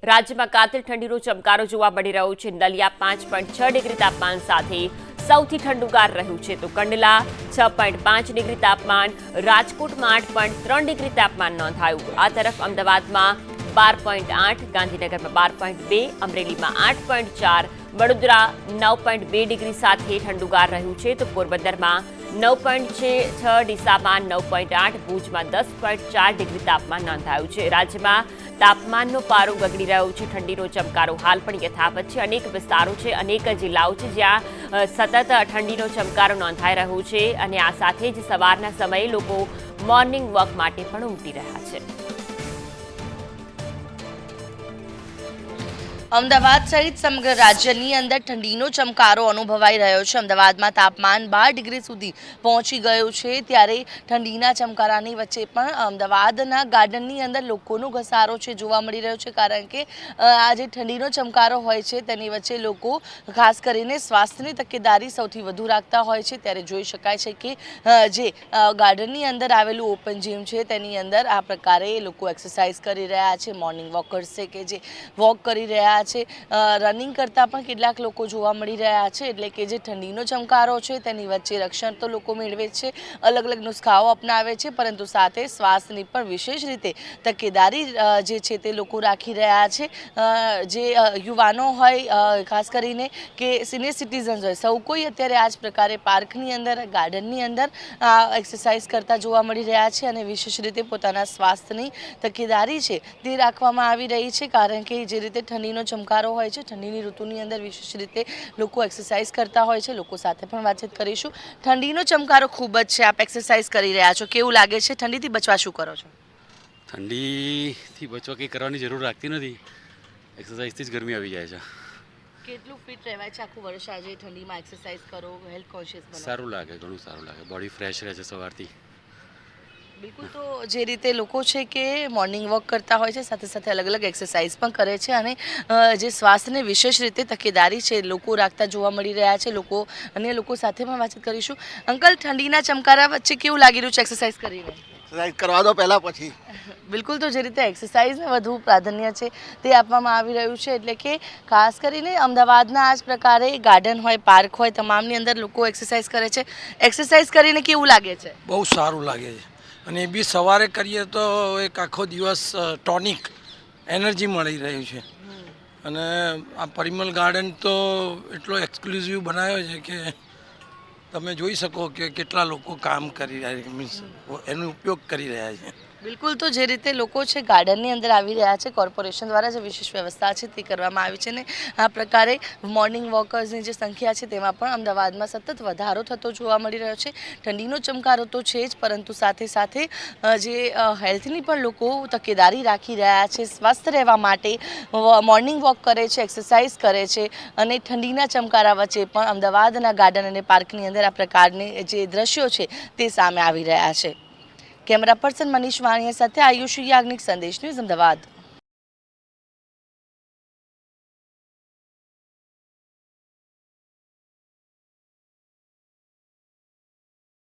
રાજ્યમાં કાતિલ ઠંડીનો ચમકારો જોવા મળી રહ્યો છે। નલિયા 5.6 ડિગ્રી તાપમાન સાથે સૌથી ઠંડુગાર રહ્યું છે, તો કંડલા 6.5 ડિગ્રી તાપમાન, રાજકોટમાં 8.3 ડિગ્રી તાપમાન નોંધાયું। આ તરફ અમદાવાદમાં 12.8, ગાંધીનગરમાં 12.2, અમરેલીમાં 8.4, વડોદરા 9.2 ડિગ્રી સાથે ઠંડુગાર રહ્યું છે, તો પોરબંદરમાં 9.6, ડીસામાં 9.8, ભુજમાં 10.4 ડિગ્રી તાપમાન નોંધાયું છે। રાજ્યમાં તાપમાનનો પારો ગગડી રહ્યો છે। ઠંડીનો ચમકારો હાલ પણ યથાવત છે। અનેક વિસ્તારો છે, અનેક જિલ્લાઓ છે જ્યાં સતત ઠંડીનો ચમકારો નોંધાઈ રહ્યો છે અને આ સાથે જ સવારના સમયે લોકો મોર્નિંગ વોક માટે પણ ઉમટી રહ્યા છે। અમદાવાદ સહિત સમગ્ર રાજ્યની અંદર ઠંડીનો ચમકારો અનુભવાઈ રહ્યો છે। અમદાવાદમાં તાપમાન 12 ડિગ્રી સુધી પહોંચી ગયું છે, ત્યારે ઠંડીના ચમકારાની વચ્ચે પણ અમદાવાદના ગાર્ડનની અંદર લોકોનો ઘસારો છે જોવા મળી રહ્યો છે, કારણ કે આ જે ઠંડીનો ચમકારો હોય છે તેની વચ્ચે લોકો ખાસ કરીને સ્વાસ્થ્યની તકેદારી સૌથી વધુ રાખતા હોય છે। ત્યારે જોઈ શકાય છે કે જે ગાર્ડનની અંદર આવેલું ઓપન જીમ છે તેની અંદર આ પ્રકારે લોકો એક્સરસાઇઝ કરી રહ્યા છે। મોર્નિંગ વોકર્સ છે કે જે વોક કરી રહ્યા છે, રનિંગ કરતા પણ કેટલાક લોકો જોવા મળી રહ્યા છે। એટલે કે જે ઠંડીનો ચમકારો છે તેની વચ્ચે રક્ષણ તો લોકો મેળવે છે, અલગ અલગ નુસ્ખાઓ અપનાવે છે, પરંતુ સાથે સ્વાસ્થ્યની પણ વિશેષ રીતે તકેદારી જે છે તે લોકો રાખી રહ્યા છે। જે યુવાનો હોય, ખાસ કરીને કે સિનિયર સિટીઝન્સ હોય, સૌ કોઈ અત્યારે આ જ પ્રકારે પાર્કની અંદર, ગાર્ડનની અંદર એક્સરસાઇઝ કરતા જોવા મળી રહ્યા છે અને વિશેષ રીતે પોતાના સ્વાસ્થ્યની તકેદારી છે તે રાખવામાં આવી રહી છે, કારણ કે જે રીતે ઠંડીનો ચમકારો હોય છે, ઠંડીની ઋતુની અંદર વિશેષ રીતે લોકો એક્સરસાઇઝ કરતા હોય છે। લોકો સાથે પણ વાતચીત કરીશું। ઠંડીનો ચમકારો ખૂબ જ છે, આપ એક્સરસાઇઝ કરી રહ્યા છો, કેવું લાગે છે? ઠંડીથી બચવા શું કરો છો? ઠંડીથી બચવા કંઈ કરવાની જરૂર લાગતી નથી, એક્સરસાઇઝથી જ ગરમી આવી જાય છે। કેટલું ફિટ રહેવાય છે આખું વર્ષ? આજે ઠંડીમાં એક્સરસાઇઝ કરો, હેલ્થ કોન્શિયસ બનો? સારું લાગે, ઘણું સારું લાગે, બોડી ફ્રેશ રહે છે સવારથી। બિલકુલ, તો જે રીતે લોકો છે કે મોર્નિંગ વોક કરતા હોય છે, સાથે સાથે અલગ અલગ એક્સરસાઇઝ પણ કરે છે અને જે સ્વાસ્થ્યને વિશેષ રીતે તકેદારી છે લોકો રાખતા જોવા મળી રહ્યા છે। અન્ય લોકો સાથે પણ વાતચીત કરીશું। અંકલ, ઠંડીના ચમકારા વચ્ચે કેવું લાગી રહ્યું છે એક્સરસાઇઝ કરીને? એક્સરસાઇઝ કરવા દો પહેલાં પછી। બિલકુલ, તો જે રીતે એક્સરસાઇઝને વધુ પ્રાધાન્ય છે તે આપવામાં આવી રહ્યું છે, એટલે કે ખાસ કરીને અમદાવાદના આ જ પ્રકારે ગાર્ડન હોય, પાર્ક હોય, તમામની અંદર લોકો એક્સરસાઇઝ કરે છે। એક્સરસાઇઝ કરીને કેવું લાગે છે? બહુ સારું લાગે છે, અને એ બી સવારે કરીએ તો એક આખો દિવસ ટોનિક એનર્જી મળી રહ્યું છે। અને આ પરિમલ ગાર્ડન તો એટલો એક્સક્લુઝિવ બનાવ્યો છે કે તમે જોઈ શકો કે કેટલા લોકો કામ કરી રહ્યા છે, મીન્સ એનો ઉપયોગ કરી રહ્યા છે। બિલકુલ, તો જે રીતે લોકો છે ગાર્ડનની અંદર આવી રહ્યા છે, કોર્પોરેશન દ્વારા જે વિશેષ વ્યવસ્થા છે તે કરવામાં આવી છે ને આ પ્રકારે મોર્નિંગ વોકર્સની જે સંખ્યા છે તેમાં પણ અમદાવાદમાં સતત વધારો થતો જોવા મળી રહ્યો છે। ઠંડીનો ચમકારો તો છે જ, પરંતુ સાથે સાથે જે હેલ્થની પણ લોકો તકેદારી રાખી રહ્યા છે, સ્વસ્થ રહેવા માટે મોર્નિંગ વોક કરે છે, એક્સરસાઇઝ કરે છે અને ઠંડીના ચમકારા વચ્ચે પણ અમદાવાદના ગાર્ડન અને પાર્કની અંદર આ પ્રકારની જે દ્રશ્યો છે તે સામે આવી રહ્યા છે। કેમેરા પર્સન મનીષ વાણિયા સાથે આયુષી યાજ્ઞિક, સંદેશ ન્યૂઝ, અમદાવાદ।